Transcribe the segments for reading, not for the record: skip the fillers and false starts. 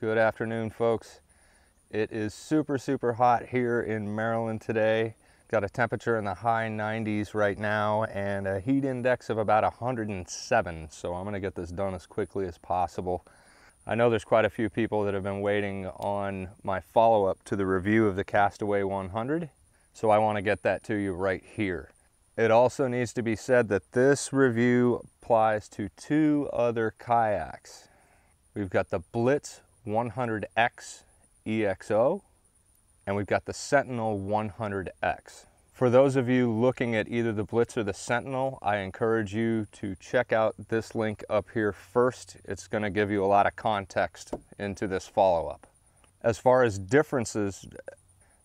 Good afternoon, folks. It is super hot here in Maryland today. Got a temperature in the high 90s right now and a heat index of about 107. So I'm gonna get this done as quickly as possible. I know there's quite a few people that have been waiting on my follow-up to the review of the Castaway 100. So I wanna get that to you right here. It also needs to be said that this review applies to two other kayaks. We've got the Blitz 100X EXO, and we've got the Sentinel 100X. For those of you looking at either the Blitz or the Sentinel, I encourage you to check out this link up here first. It's going to give you a lot of context into this follow-up. As far as differences,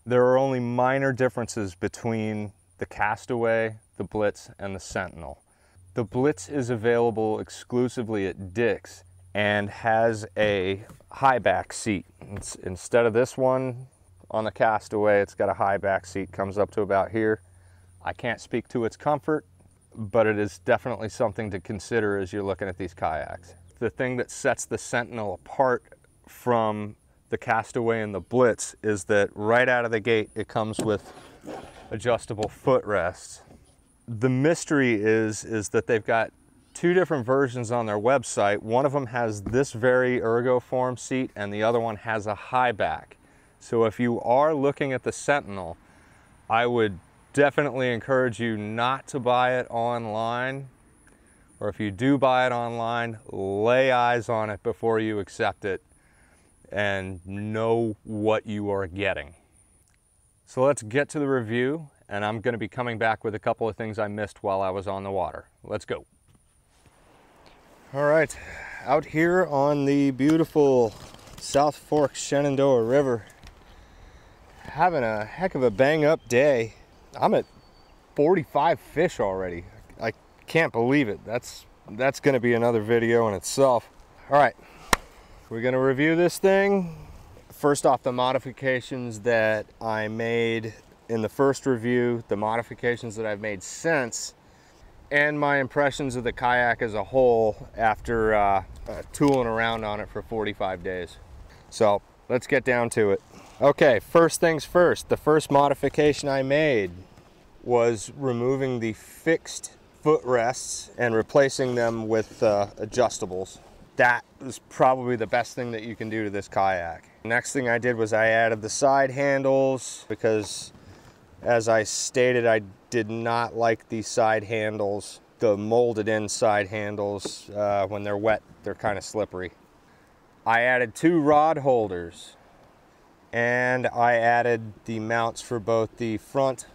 there are only minor differences between the Castaway, the Blitz, and the Sentinel. The Blitz is available exclusively at Dick's and has a high back seat. Instead of this one on the Castaway, it's got a high back seat, comes up to about here. I can't speak to its comfort, but it is definitely something to consider as you're looking at these kayaks. The thing that sets the Sentinel apart from the Castaway and the Blitz is that right out of the gate, it comes with adjustable footrests. The mystery is that they've got two different versions on their website. One of them has this very ergo-form seat and the other one has a high back. So if you are looking at the Sentinel, I would definitely encourage you not to buy it online, or if you do buy it online, lay eyes on it before you accept it and know what you are getting. So let's get to the review, and I'm going to be coming back with a couple of things I missed while I was on the water. Let's go. All right, out here on the beautiful South Fork Shenandoah River, having a heck of a bang up day. I'm at 45 fish already. I can't believe it. That's going to be another video in itself. All right, we're going to review this thing. First off, the modifications that I made in the first review, the modifications that I've made since, and my impressions of the kayak as a whole after tooling around on it for 45 days. So let's get down to it. Okay, first things first. The first modification I made was removing the fixed footrests and replacing them with adjustables. That is probably the best thing that you can do to this kayak. Next thing I did was I added the side handles because, as I stated, I did not like the side handles, the molded in side handles. When they're wet, they're kind of slippery. I added two rod holders, and I added the mounts for both the front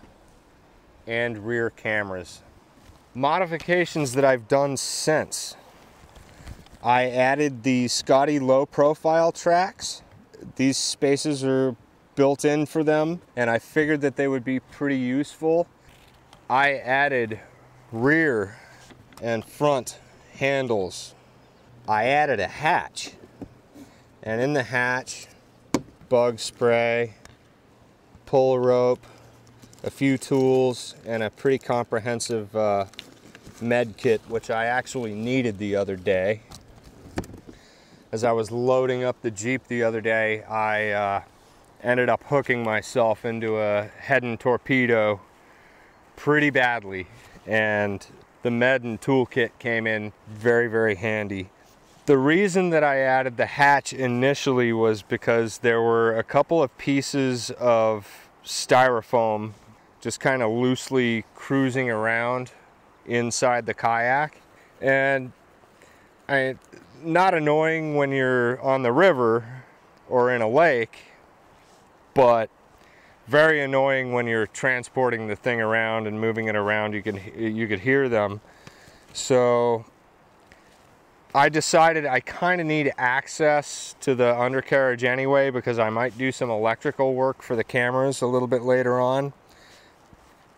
and rear cameras. Modifications that I've done since. I added the Scotty low profile tracks. These spaces are built in for them, and I figured that they would be pretty useful. I added rear and front handles. I added a hatch, and in the hatch, bug spray, pull rope, a few tools, and a pretty comprehensive med kit, which I actually needed the other day. As I was loading up the Jeep the other day, I ended up hooking myself into a head and torpedo pretty badly, and the med and toolkit came in very handy. The reason that I added the hatch initially was because there were a couple of pieces of styrofoam just kind of loosely cruising around inside the kayak, and not annoying when you're on the river or in a lake, but very annoying when you're transporting the thing around and moving it around. You could hear them. So I decided I kind of need access to the undercarriage anyway, because I might do some electrical work for the cameras a little bit later on.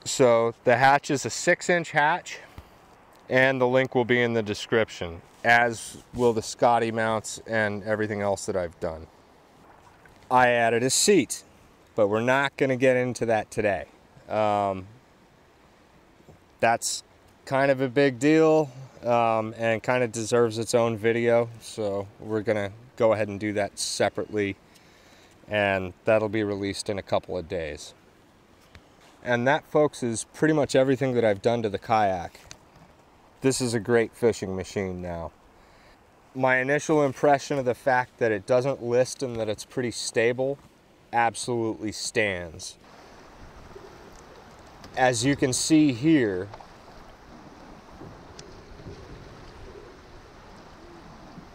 So the hatch is a 6-inch hatch, and the link will be in the description, as will the Scotty mounts and everything else that I've done. I added a seat, but we're not going to get into that today. That's kind of a big deal and kind of deserves its own video, so we're going to go ahead and do that separately, and that'll be released in a couple of days. And that, folks, is pretty much everything that I've done to the kayak. This is a great fishing machine now. My initial impression of the fact that it doesn't list and that it's pretty stable absolutely stands. As you can see here,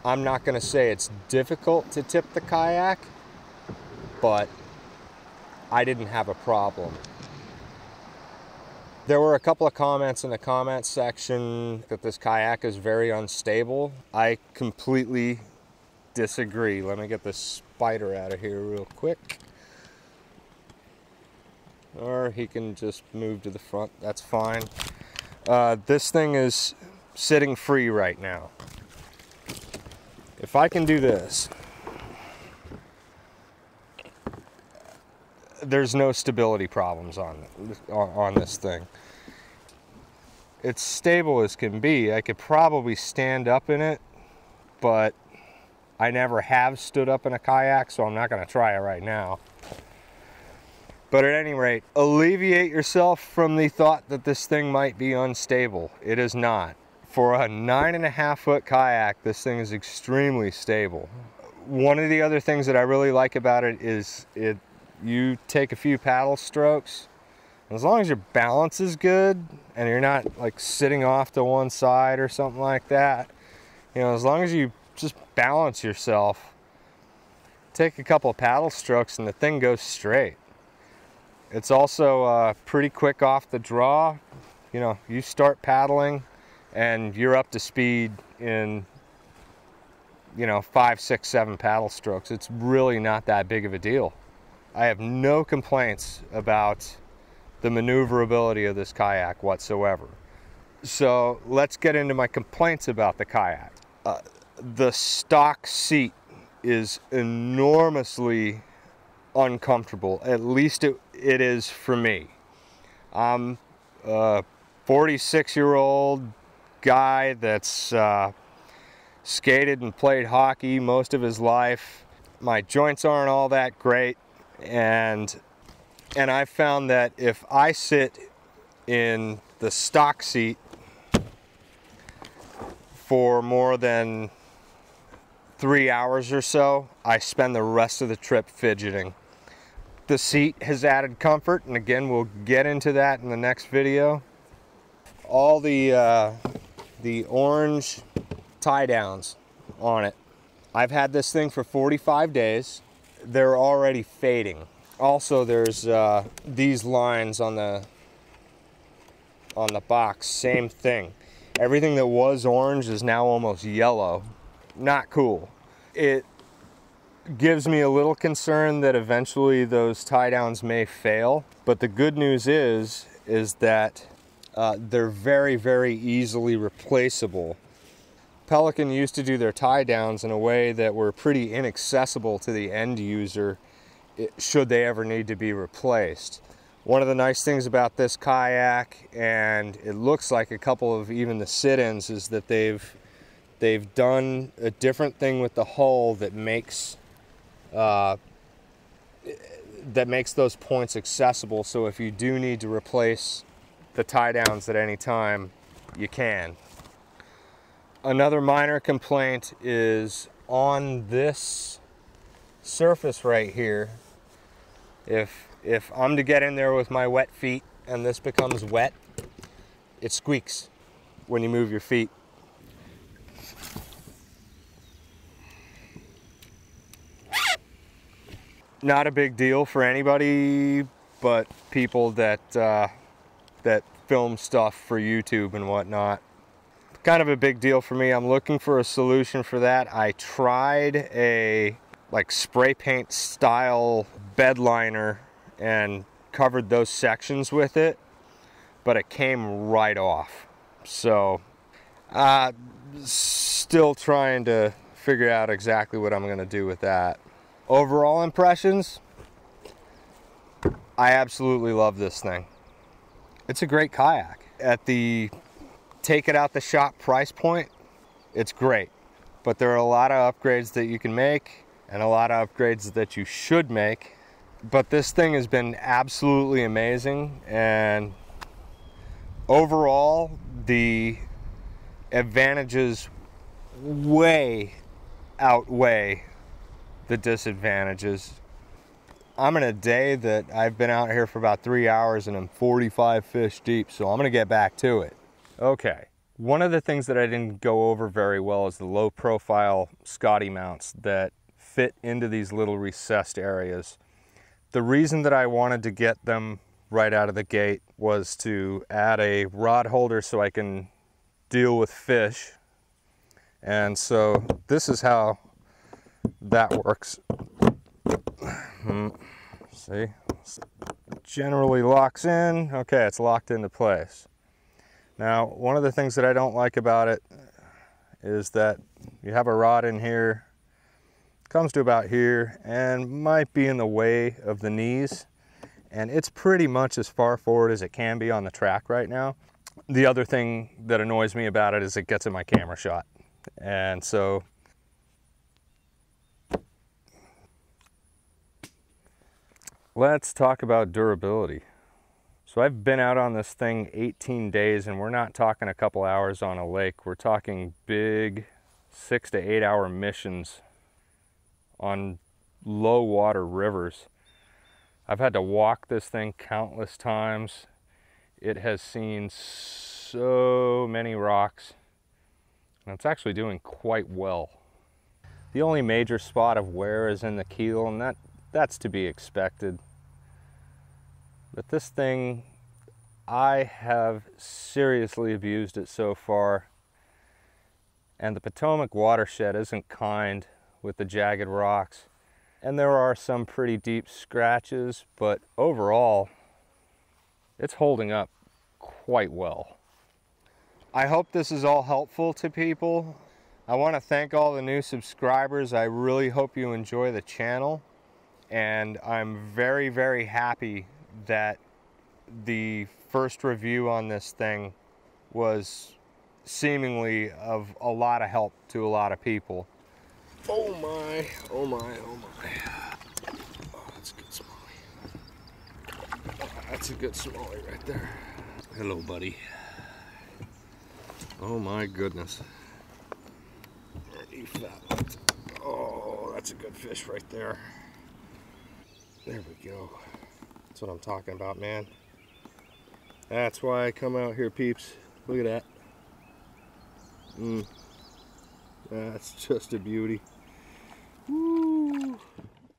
I'm not going to say it's difficult to tip the kayak, but I didn't have a problem. There were a couple of comments in the comment section that this kayak is very unstable. I completely disagree. Let me get this spider out of here real quick. Or he can just move to the front, that's fine. This thing is sitting free right now. If I can do this, there's no stability problems on this thing. It's stable as can be. I could probably stand up in it, but I never have stood up in a kayak, so I'm not going to try it right now. But at any rate, alleviate yourself from the thought that this thing might be unstable. It is not. For a 9.5 foot kayak, this thing is extremely stable. One of the other things that I really like about it is you take a few paddle strokes, as long as your balance is good and you're not like sitting off to one side or something like that, you know, as long as you just balance yourself, take a couple of paddle strokes and the thing goes straight. It's also pretty quick off the draw. You know, you start paddling and you're up to speed in, you know, 5, 6, 7 paddle strokes. It's really not that big of a deal. I have no complaints about the maneuverability of this kayak whatsoever. So let's get into my complaints about the kayak. The stock seat is enormously uncomfortable. At least it is for me. I'm a 46-year-old guy that's skated and played hockey most of his life. My joints aren't all that great. And I found that if I sit in the stock seat for more than 3 hours or so, I spend the rest of the trip fidgeting. The seat has added comfort, and again, we'll get into that in the next video. All the orange tie downs on it. I've had this thing for 45 days. They're already fading. Also, there's these lines on the box, same thing. Everything that was orange is now almost yellow. Not cool. It gives me a little concern that eventually those tie downs may fail, but the good news is that they're very, very easily replaceable. Pelican used to do their tie downs in a way that were pretty inaccessible to the end user should they ever need to be replaced. One of the nice things about this kayak, and it looks like a couple of even the sit-ins, is that they've done a different thing with the hull that makes those points accessible, so if you do need to replace the tie downs at any time, you can. Another minor complaint is on this surface right here. If I'm to get in there with my wet feet and this becomes wet, it squeaks when you move your feet. Not a big deal for anybody but people that film stuff for YouTube and whatnot. Kind of a big deal for me. I'm looking for a solution for that. I tried a like spray paint style bed liner and covered those sections with it, but it came right off. So still trying to figure out exactly what I'm going to do with that. Overall impressions, I absolutely love this thing. It's a great kayak. At the take it out the shop price point, it's great. but there are a lot of upgrades that you can make and a lot of upgrades that you should make. But this thing has been absolutely amazing, and overall the advantages way outweigh the disadvantages. I'm in a day that I've been out here for about 3 hours and I'm 45 fish deep, so I'm gonna get back to it. Okay, one of the things that I didn't go over very well is the low profile Scotty Mounts that fit into these little recessed areas. The reason that I wanted to get them right out of the gate was to add a rod holder so I can deal with fish. And so this is how that works. See, generally locks in. Okay, it's locked into place. Now, one of the things that I don't like about it is that you have a rod in here, comes to about here, and might be in the way of the knees. And it's pretty much as far forward as it can be on the track right now. The other thing that annoys me about it is it gets in my camera shot. And so let's talk about durability. So I've been out on this thing 18 days, and we're not talking a couple hours on a lake. We're talking big 6 to 8 hour missions on low water rivers. I've had to walk this thing countless times. It has seen so many rocks, and it's actually doing quite well. The only major spot of wear is in the keel, and that's to be expected. But this thing, I have seriously abused it so far, and the Potomac watershed isn't kind with the jagged rocks. And there are some pretty deep scratches, but overall, it's holding up quite well. I hope this is all helpful to people. I want to thank all the new subscribers. I really hope you enjoy the channel. And I'm very, very happy that the first review on this thing was seemingly of a lot of help to a lot of people. Oh my, oh my, oh my. Oh, that's a good smallie. Oh, that's a good smallie right there. Hello, buddy. Oh my goodness. You fat one. Oh, that's a good fish right there. There we go. That's what I'm talking about, man. That's why I come out here, peeps. Look at that. That's just a beauty.